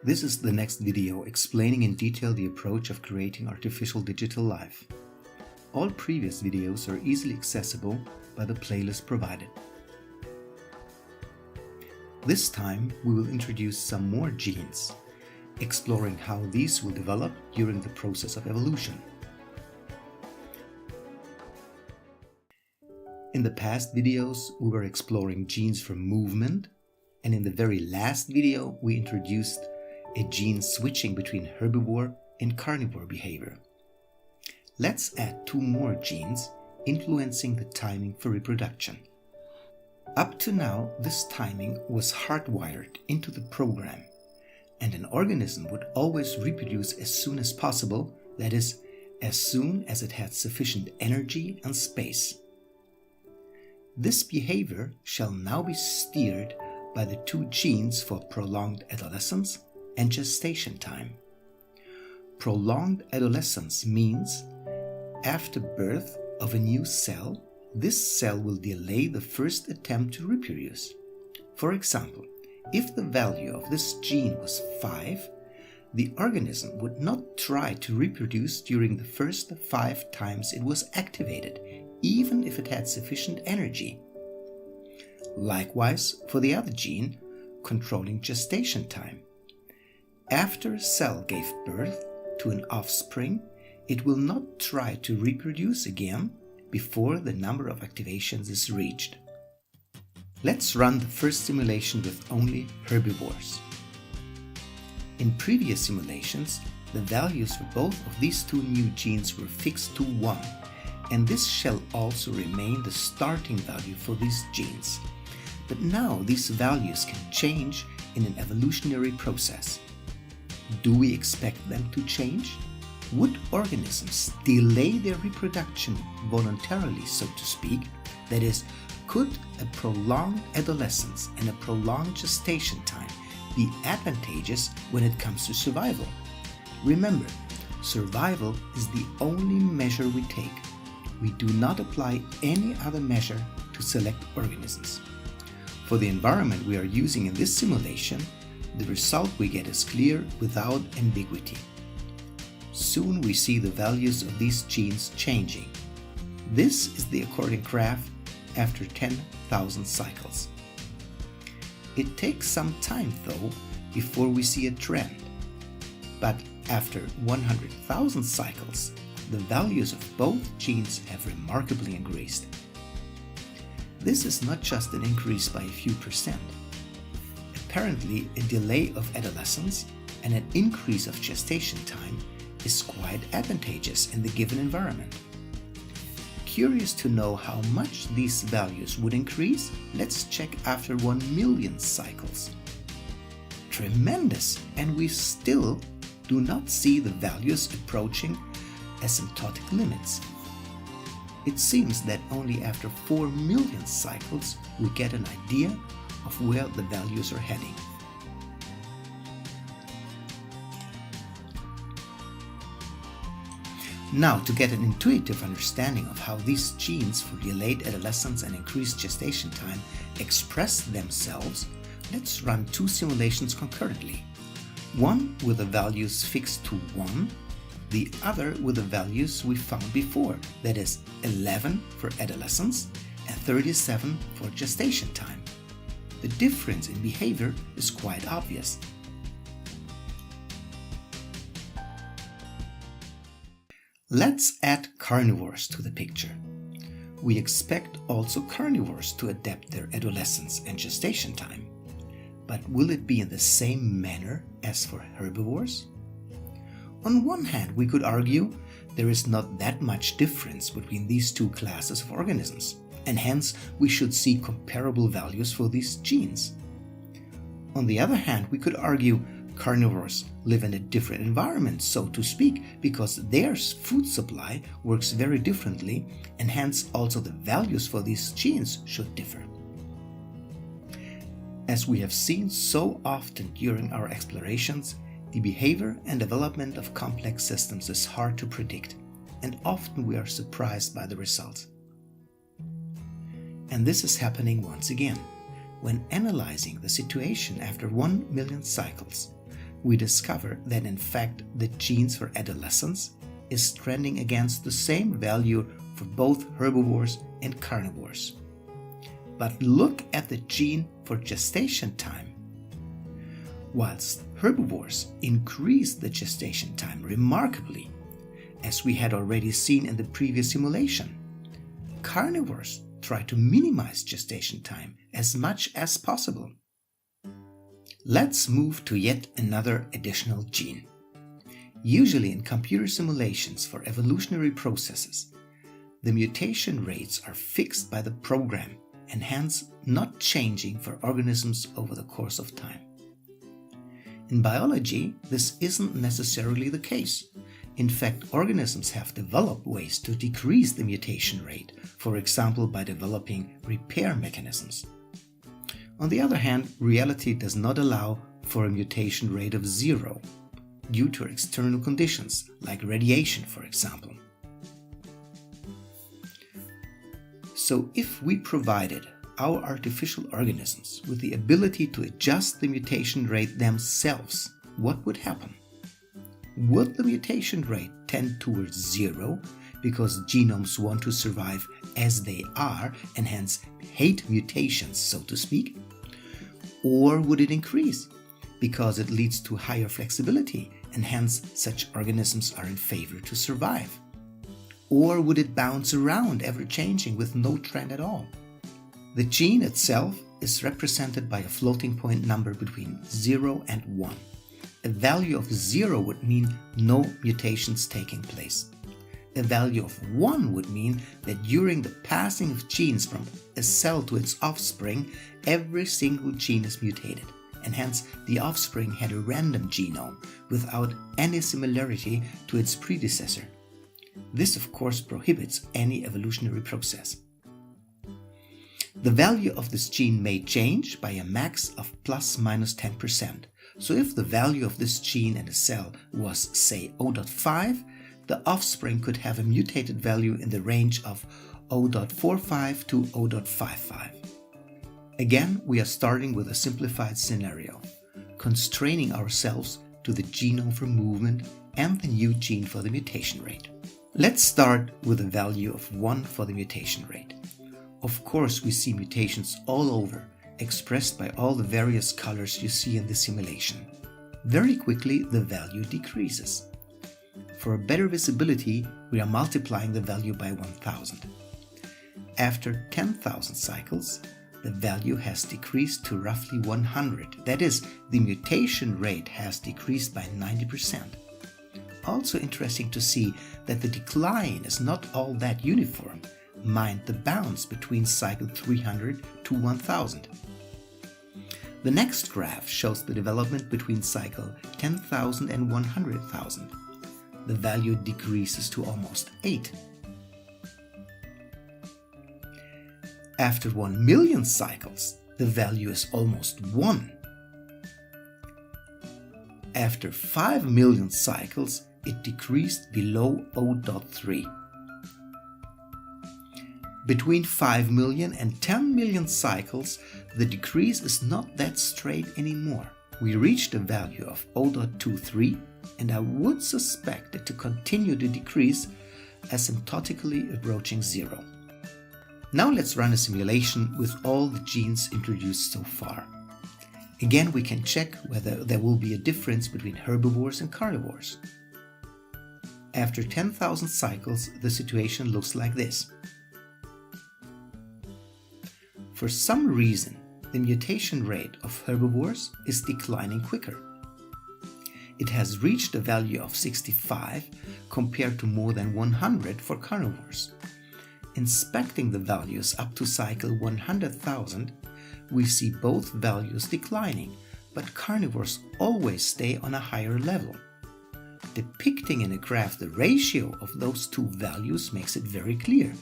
This is the next video explaining in detail the approach of creating artificial digital life. All previous videos are easily accessible by the playlist provided. This time we will introduce some more genes, exploring how these will develop during the process of evolution. In the past videos we were exploring genes for movement, and in the very last video we introduced a gene switching between herbivore and carnivore behavior. Let's add two more genes influencing the timing for reproduction. Up to now, this timing was hardwired into the program, and an organism would always reproduce as soon as possible, that is, as soon as it had sufficient energy and space. This behavior shall now be steered by the two genes for prolonged adolescence and gestation time. Prolonged adolescence means after birth of a new cell, this cell will delay the first attempt to reproduce. For example, if the value of this gene was 5, the organism would not try to reproduce during the first 5 times it was activated, even if it had sufficient energy. Likewise for the other gene, controlling gestation time. After a cell gave birth to an offspring, it will not try to reproduce again before the number of activations is reached. Let's run the first simulation with only herbivores. In previous simulations, the values for both of these two new genes were fixed to 1, and this shall also remain the starting value for these genes. But now these values can change in an evolutionary process. Do we expect them to change? Would organisms delay their reproduction voluntarily, so to speak? That is, could a prolonged adolescence and a prolonged gestation time be advantageous when it comes to survival? Remember, survival is the only measure we take. We do not apply any other measure to select organisms. For the environment we are using in this simulation, the result we get is clear without ambiguity. Soon we see the values of these genes changing. This is the according graph after 10,000 cycles. It takes some time though before we see a trend. But after 100,000 cycles, the values of both genes have remarkably increased. This is not just an increase by a few percent. Apparently, a delay of adolescence and an increase of gestation time is quite advantageous in the given environment. Curious to know how much these values would increase? Let's check after 1 million cycles. Tremendous! And we still do not see the values approaching asymptotic limits. It seems that only after 4 million cycles we get an idea of where the values are heading. Now, to get an intuitive understanding of how these genes for delayed adolescence and increased gestation time express themselves, let's run two simulations concurrently. One with the values fixed to 1, the other with the values we found before, that is 11 for adolescence and 37 for gestation time. The difference in behavior is quite obvious. Let's add carnivores to the picture. We expect also carnivores to adapt their adolescence and gestation time. But will it be in the same manner as for herbivores? On one hand, we could argue there is not that much difference between these two classes of organisms, and hence we should see comparable values for these genes. On the other hand, we could argue carnivores live in a different environment, so to speak, because their food supply works very differently, and hence also the values for these genes should differ. As we have seen so often during our explorations, the behavior and development of complex systems is hard to predict, and often we are surprised by the results. And this is happening once again. When analyzing the situation after 1 million cycles, we discover that in fact the genes for adolescence is trending against the same value for both herbivores and carnivores. But look at the gene for gestation time. Whilst herbivores increase the gestation time remarkably, as we had already seen in the previous simulation, carnivores try to minimize gestation time as much as possible. Let's move to yet another additional gene. Usually in computer simulations for evolutionary processes, the mutation rates are fixed by the program and hence not changing for organisms over the course of time. In biology, this isn't necessarily the case. In fact, organisms have developed ways to decrease the mutation rate, for example by developing repair mechanisms. On the other hand, reality does not allow for a mutation rate of 0, due to external conditions, like radiation, for example. So if we provided our artificial organisms with the ability to adjust the mutation rate themselves, what would happen? Would the mutation rate tend towards 0 because genomes want to survive as they are and hence hate mutations, so to speak? Or would it increase because it leads to higher flexibility and hence such organisms are in favor to survive? Or would it bounce around, ever changing with no trend at all? The gene itself is represented by a floating point number between 0 and 1. A value of 0 would mean no mutations taking place. A value of 1 would mean that during the passing of genes from a cell to its offspring, every single gene is mutated, and hence the offspring had a random genome without any similarity to its predecessor. This, of course, prohibits any evolutionary process. The value of this gene may change by a max of plus minus 10%. So if the value of this gene in a cell was, say, 0.5, the offspring could have a mutated value in the range of 0.45 to 0.55. Again, we are starting with a simplified scenario, constraining ourselves to the genome for movement and the new gene for the mutation rate. Let's start with a value of 1 for the mutation rate. Of course, we see mutations all over, expressed by all the various colors you see in the simulation. Very quickly, the value decreases. For a better visibility, we are multiplying the value by 1000. After 10,000 cycles, the value has decreased to roughly 100. That is, the mutation rate has decreased by 90%. Also interesting to see that the decline is not all that uniform. Mind the bounce between cycle 300 to 1000. The next graph shows the development between cycle 10,000 and 100,000. The value decreases to almost 8. After 1 million cycles, the value is almost 1. After 5 million cycles, it decreased below 0.3. Between 5 million and 10 million cycles, the decrease is not that straight anymore. We reached a value of 0.23, and I would suspect it to continue to decrease, asymptotically approaching 0. Now let's run a simulation with all the genes introduced so far. Again, we can check whether there will be a difference between herbivores and carnivores. After 10,000 cycles, the situation looks like this. For some reason, the mutation rate of herbivores is declining quicker. It has reached a value of 65 compared to more than 100 for carnivores. Inspecting the values up to cycle 100,000, we see both values declining, but carnivores always stay on a higher level. Depicting in a graph the ratio of those two values makes it very clear.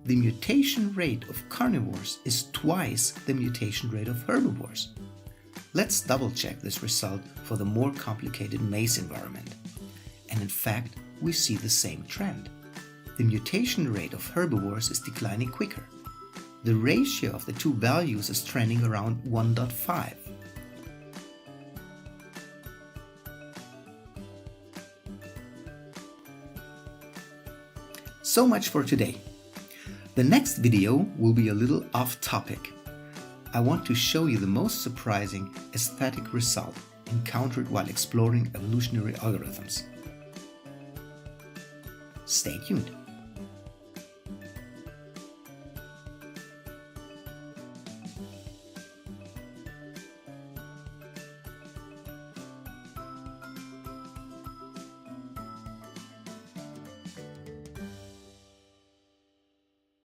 The mutation rate of carnivores is twice the mutation rate of herbivores. Let's double check this result for the more complicated maze environment. And in fact, we see the same trend. The mutation rate of herbivores is declining quicker. The ratio of the two values is trending around 1.5. So much for today. The next video will be a little off topic. I want to show you the most surprising aesthetic result encountered while exploring evolutionary algorithms. Stay tuned.